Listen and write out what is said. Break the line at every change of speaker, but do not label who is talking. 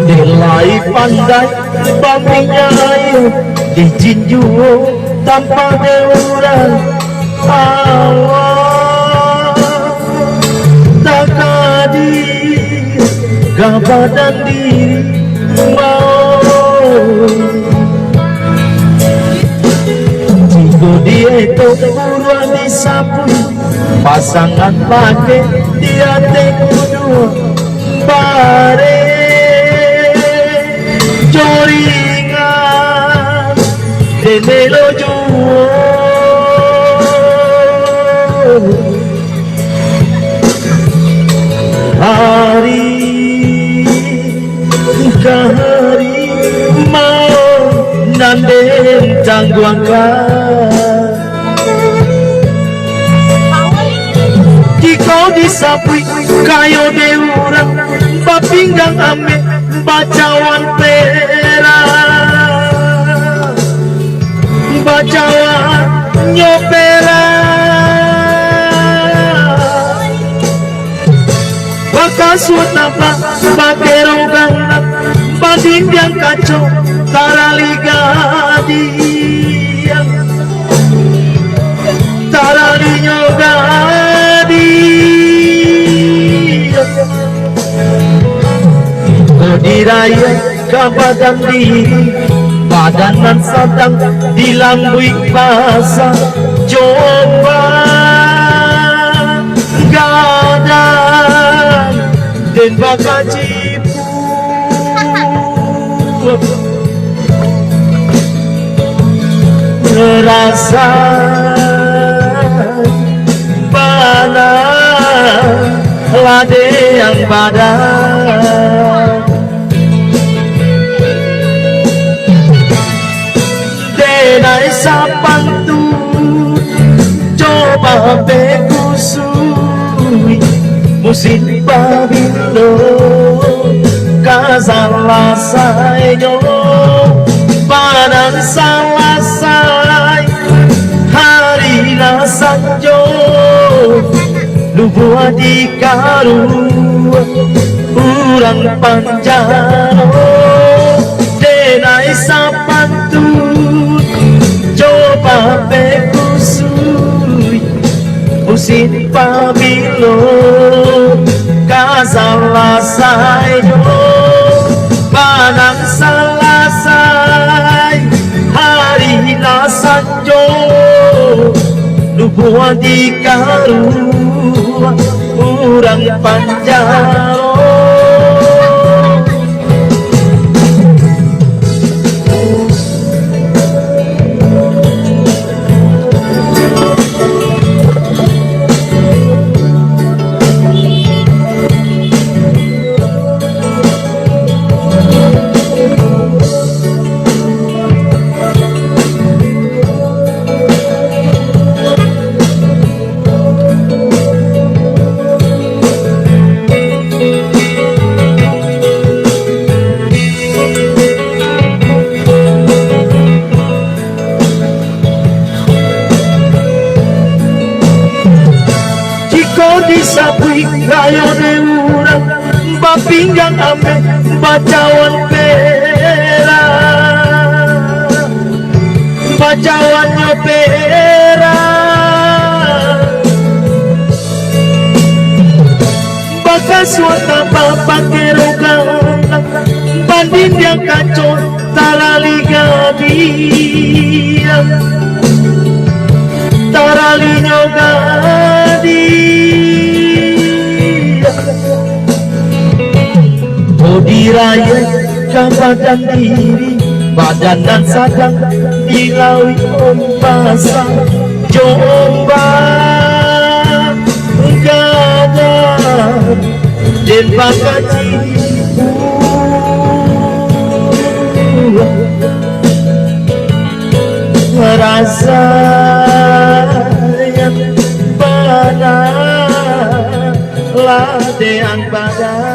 Nilai pandai baminya dijinjung tanpa deuran Allah tak hadir gabah dan diri mau jika dia itu buruan disapui pasangan pakai dia kudu bare joringan denelo juo hari ke hari mau nanden jangguangkan jika disapui kayo deurang bapinggang ame bacawan pera bacawan nyopera bakasut apa bakerogang banding yang kacau taraliga dia taralinya gadi diraya kabadan diri badanan sadang dilambui basah coba gadan dan bakal cipu ngerasa badan lade yang badan denai sapantu coba bekusui musim pabilo kasalah sayo badan salah say hari nasanjo lubuh di karu urang panjaro denai sapantu coba bekusui musim pabilo kasalah sayo banang salah say hari nasanjo lubuh di karu urang panjaro disapui kayo deurang bapinggang ame bacawan pera bacawan nyopera bakas wata bapakerogang banding yang kacau taraliga dia taralinya gadi diraya kabadan diri badanan sadang dilaui basah jombang gadan dan bakal cipu merasa yang badan ladean badan